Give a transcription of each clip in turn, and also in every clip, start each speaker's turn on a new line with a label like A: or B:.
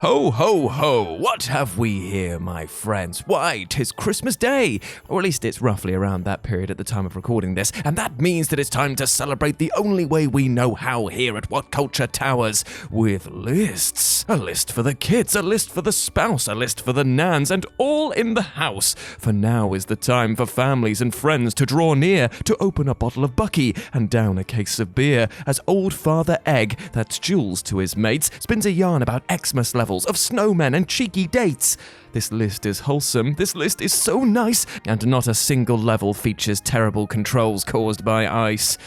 A: Ho, ho, ho! What have we here, my friends? Why, 'tis Christmas Day! Or at least it's roughly around that period at the time of recording this, and that means that it's time to celebrate the only way we know how here at WhatCulture Towers, with lists. A list for the kids, a list for the spouse, a list for the nans, and all in the house. For now is the time for families and friends to draw near, to open a bottle of Bucky and down a case of beer, as old Father Egg, that's Jules to his mates, spins a yarn about XMAS levels of snowmen and cheeky dates. This list is wholesome, this list is so nice, and not a single level features terrible controls caused by ice.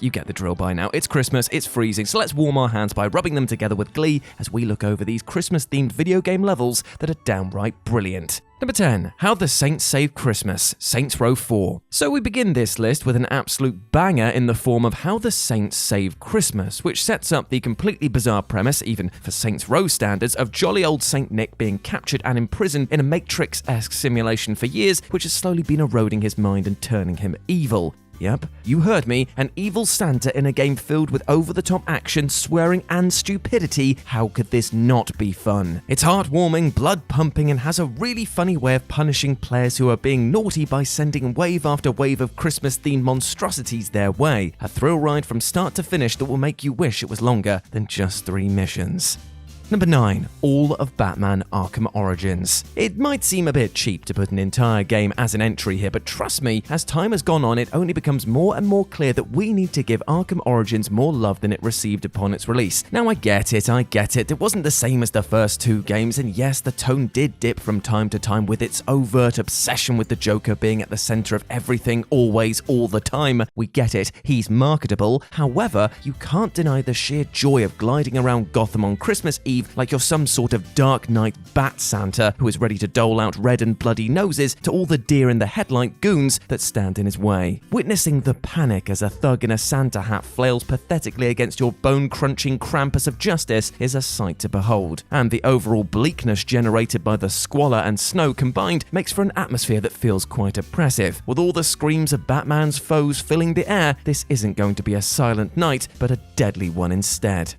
A: You get the drill by now. It's Christmas, it's freezing, so let's warm our hands by rubbing them together with glee as we look over these Christmas-themed video game levels that are downright brilliant. Number 10, How the Saints Saved Christmas, Saints Row 4. So we begin this list with an absolute banger in the form of How the Saints Saved Christmas, which sets up the completely bizarre premise, even for Saints Row standards, of jolly old Saint Nick being captured and imprisoned in a Matrix-esque simulation for years, which has slowly been eroding his mind and turning him evil. Yep, you heard me, an evil Santa in a game filled with over-the-top action, swearing and stupidity. How could this not be fun? It's heartwarming, blood-pumping, and has a really funny way of punishing players who are being naughty by sending wave after wave of Christmas-themed monstrosities their way. A thrill ride from start to finish that will make you wish it was longer than just 3 missions. Number 9, All of Batman Arkham Origins. It might seem a bit cheap to put an entire game as an entry here, but trust me, as time has gone on, it only becomes more and more clear that we need to give Arkham Origins more love than it received upon its release. Now I get it. It wasn't the same as the first 2 games, and yes, the tone did dip from time to time with its overt obsession with the Joker being at the center of everything, always, all the time. We get it, he's marketable. However, you can't deny the sheer joy of gliding around Gotham on Christmas Eve like you're some sort of Dark Knight Bat Santa who is ready to dole out red and bloody noses to all the deer in the headlight goons that stand in his way. Witnessing the panic as a thug in a Santa hat flails pathetically against your bone-crunching Krampus of justice is a sight to behold. And the overall bleakness generated by the squalor and snow combined makes for an atmosphere that feels quite oppressive. With all the screams of Batman's foes filling the air, this isn't going to be a silent night, but a deadly one instead.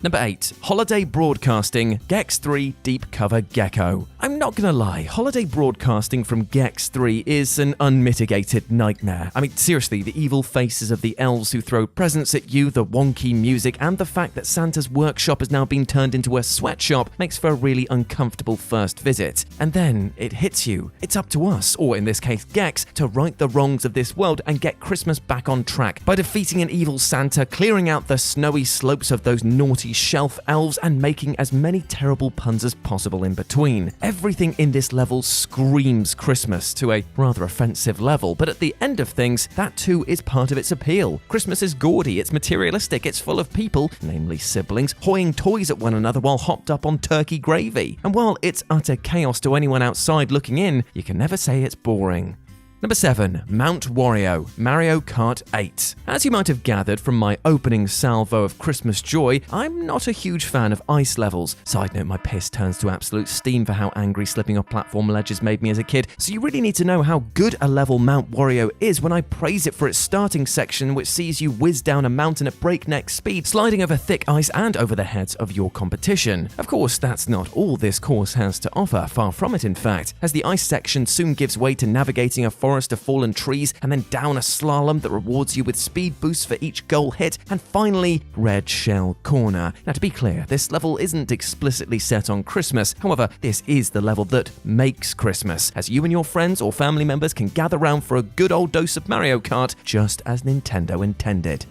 A: Number 8, Holiday Broadcasting, Gex 3 Deep Cover GECKO. I'm not gonna lie, holiday broadcasting from Gex 3 is an unmitigated nightmare. I mean, seriously, the evil faces of the elves who throw presents at you, the wonky music, and the fact that Santa's workshop has now been turned into a sweatshop makes for a really uncomfortable first visit. And then it hits you. It's up to us, or in this case Gex, to right the wrongs of this world and get Christmas back on track by defeating an evil Santa, clearing out the snowy slopes of those naughty shelf elves, and making as many terrible puns as possible in between. Everything in this level screams Christmas to a rather offensive level, but at the end of things, that too is part of its appeal. Christmas is gaudy, it's materialistic, it's full of people, namely siblings, hoying toys at one another while hopped up on turkey gravy. And while it's utter chaos to anyone outside looking in, you can never say it's boring. Number 7, Mount Wario, Mario Kart 8. As you might have gathered from my opening salvo of Christmas joy, I'm not a huge fan of ice levels. Side note, my piss turns to absolute steam for how angry slipping off platform ledges made me as a kid, so you really need to know how good a level Mount Wario is when I praise it for its starting section, which sees you whiz down a mountain at breakneck speed, sliding over thick ice and over the heads of your competition. Of course, that's not all this course has to offer, far from it in fact, as the ice section soon gives way to navigating a forest of fallen trees, and then down a slalom that rewards you with speed boosts for each goal hit, and finally, Red Shell Corner. Now to be clear, this level isn't explicitly set on Christmas, however, this is the level that makes Christmas, as you and your friends or family members can gather round for a good old dose of Mario Kart, just as Nintendo intended.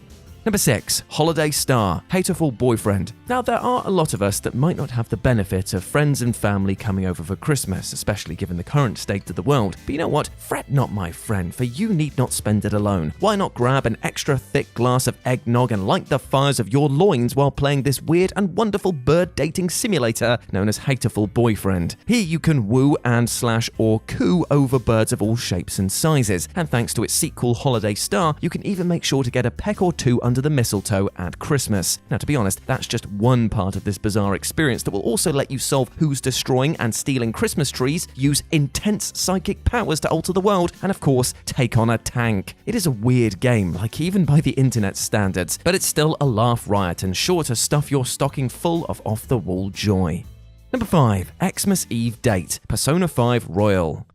A: Number 6, Holiday Star, Hateful Boyfriend. Now, there are a lot of us that might not have the benefit of friends and family coming over for Christmas, especially given the current state of the world. But you know what? Fret not, my friend, for you need not spend it alone. Why not grab an extra thick glass of eggnog and light the fires of your loins while playing this weird and wonderful bird dating simulator known as Hateful Boyfriend. Here you can woo and / or coo over birds of all shapes and sizes, and thanks to its sequel Holiday Star, you can even make sure to get a peck or two under the mistletoe at Christmas. Now, to be honest, that's just one part of this bizarre experience that will also let you solve who's destroying and stealing Christmas trees, use intense psychic powers to alter the world, and of course, take on a tank. It is a weird game, like even by the internet standards, but it's still a laugh riot and sure to stuff your stocking full of off-the-wall joy. Number 5. Xmas Eve Date, Persona 5 Royal.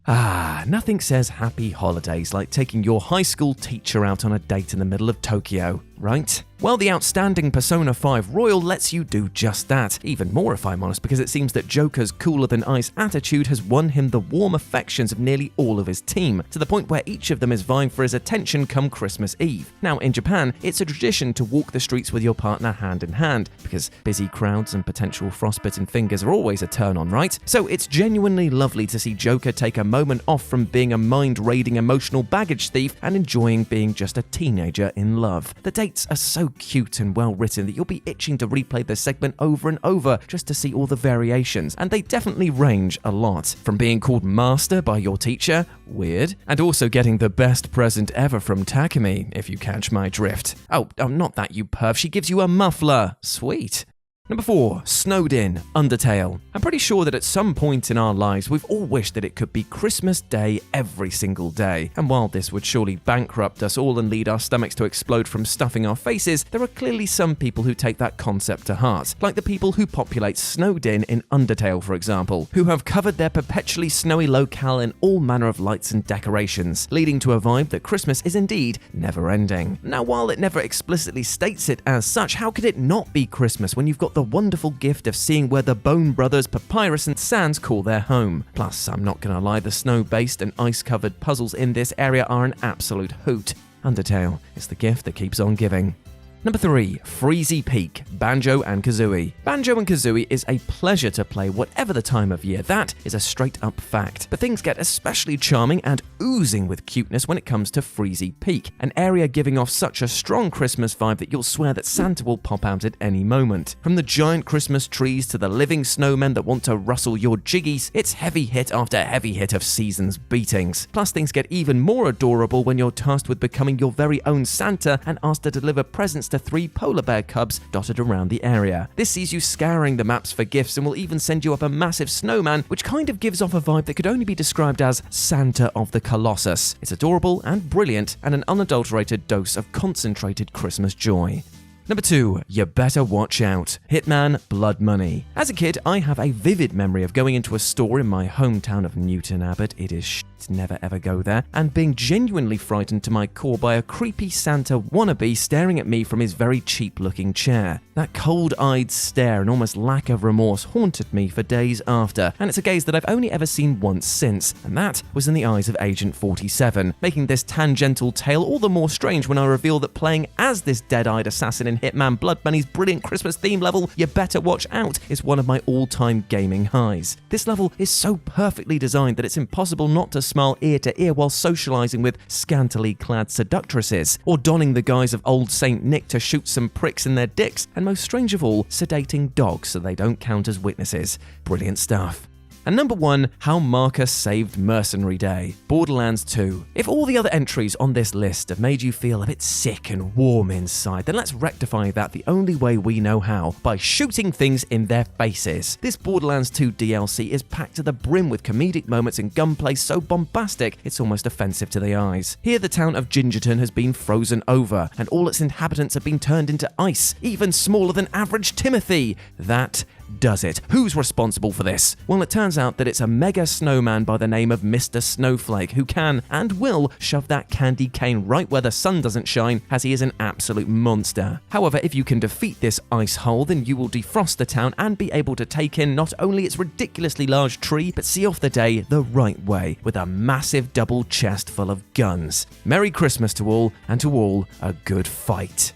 A: Nothing says happy holidays like taking your high school teacher out on a date in the middle of Tokyo, right? Well, the outstanding Persona 5 Royal lets you do just that. Even more, if I'm honest, because it seems that Joker's cooler-than-ice attitude has won him the warm affections of nearly all of his team, to the point where each of them is vying for his attention come Christmas Eve. Now, in Japan, it's a tradition to walk the streets with your partner hand in hand, because busy crowds and potential frostbitten fingers are always a turn-on, right? So it's genuinely lovely to see Joker take a moment off from being a mind-raiding emotional baggage thief and enjoying being just a teenager in love. The dates are so cute and well written that you'll be itching to replay this segment over and over just to see all the variations, and they definitely range a lot. From being called Master by your teacher, weird, and also getting the best present ever from Takumi, if you catch my drift. Oh, not that, you perv, she gives you a muffler. Sweet. Number 4. Snowed In, Undertale. I'm pretty sure that at some point in our lives we've all wished that it could be Christmas Day every single day. And while this would surely bankrupt us all and lead our stomachs to explode from stuffing our faces, there are clearly some people who take that concept to heart. Like the people who populate Snowed In Undertale, for example, who have covered their perpetually snowy locale in all manner of lights and decorations, leading to a vibe that Christmas is indeed never-ending. Now, while it never explicitly states it as such, how could it not be Christmas when you've got the wonderful gift of seeing where the Bone Brothers, Papyrus and Sans call their home? Plus, I'm not gonna lie, the snow-based and ice-covered puzzles in this area are an absolute hoot. Undertale is the gift that keeps on giving. Number 3. Freezy Peak, Banjo-Kazooie. Banjo-Kazooie is a pleasure to play whatever the time of year. That is a straight-up fact. But things get especially charming and oozing with cuteness when it comes to Freezy Peak, an area giving off such a strong Christmas vibe that you'll swear that Santa will pop out at any moment. From the giant Christmas trees to the living snowmen that want to rustle your jiggies, it's heavy hit after heavy hit of season's beatings. Plus, things get even more adorable when you're tasked with becoming your very own Santa and asked to deliver presents to 3 polar bear cubs dotted around the area. This sees you scouring the maps for gifts and will even send you up a massive snowman, which kind of gives off a vibe that could only be described as Santa of the Colossus. It's adorable and brilliant, and an unadulterated dose of concentrated Christmas joy. Number 2. You Better Watch Out, Hitman Blood Money. As a kid, I have a vivid memory of going into a store in my hometown of Newton Abbot, it is shit, never ever go there, and being genuinely frightened to my core by a creepy Santa wannabe staring at me from his very cheap-looking chair. That cold-eyed stare and almost lack of remorse haunted me for days after, and it's a gaze that I've only ever seen once since, and that was in the eyes of Agent 47, making this tangential tale all the more strange when I reveal that playing as this dead-eyed assassin in Hitman Blood Money's brilliant Christmas theme level, You Better Watch Out, is one of my all-time gaming highs. This level is so perfectly designed that it's impossible not to smile ear to ear while socializing with scantily clad seductresses, or donning the guise of old Saint Nick to shoot some pricks in their dicks, and most strange of all, sedating dogs so they don't count as witnesses. Brilliant stuff. And number 1, How Marcus Saved Mercenary Day, Borderlands 2. If all the other entries on this list have made you feel a bit sick and warm inside, then let's rectify that the only way we know how, by shooting things in their faces. This Borderlands 2 DLC is packed to the brim with comedic moments and gunplay so bombastic it's almost offensive to the eyes. Here the town of Gingerton has been frozen over, and all its inhabitants have been turned into ice, even smaller than average Timothy. That does it. Who's responsible for this? Well, it turns out that it's a mega snowman by the name of Mr. Snowflake who can and will shove that candy cane right where the sun doesn't shine, as he is an absolute monster. However, if you can defeat this ice hole, then you will defrost the town and be able to take in not only its ridiculously large tree, but see off the day the right way with a massive double chest full of guns. Merry Christmas to all, and to all a good fight.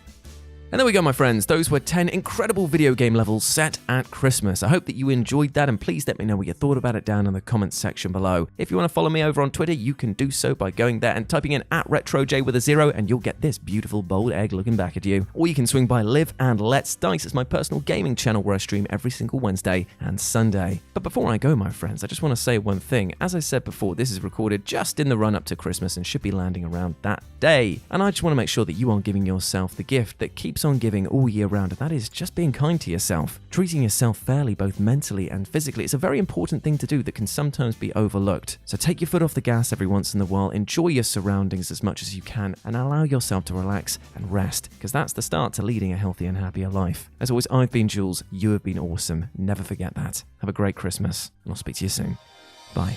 A: And there we go, my friends. Those were 10 incredible video game levels set at Christmas. I hope that you enjoyed that, and please let me know what you thought about it down in the comments section below. If you want to follow me over on Twitter, you can do so by going there and typing in @RetroJ with a 0, and you'll get this beautiful bold egg looking back at you. Or you can swing by Live and Let's Dice. It's my personal gaming channel where I stream every single Wednesday and Sunday. But before I go, my friends, I just want to say one thing. As I said before, this is recorded just in the run-up to Christmas and should be landing around that day. And I just want to make sure that you are giving yourself the gift that keeps keeps on giving all year round, and that is just being kind to yourself. Treating yourself fairly, both mentally and physically, is a very important thing to do that can sometimes be overlooked. So take your foot off the gas every once in a while, enjoy your surroundings as much as you can, and allow yourself to relax and rest, because that's the start to leading a healthy and happier life. As always, I've been Jules, you have been awesome. Never forget that. Have a great Christmas, and I'll speak to you soon. Bye.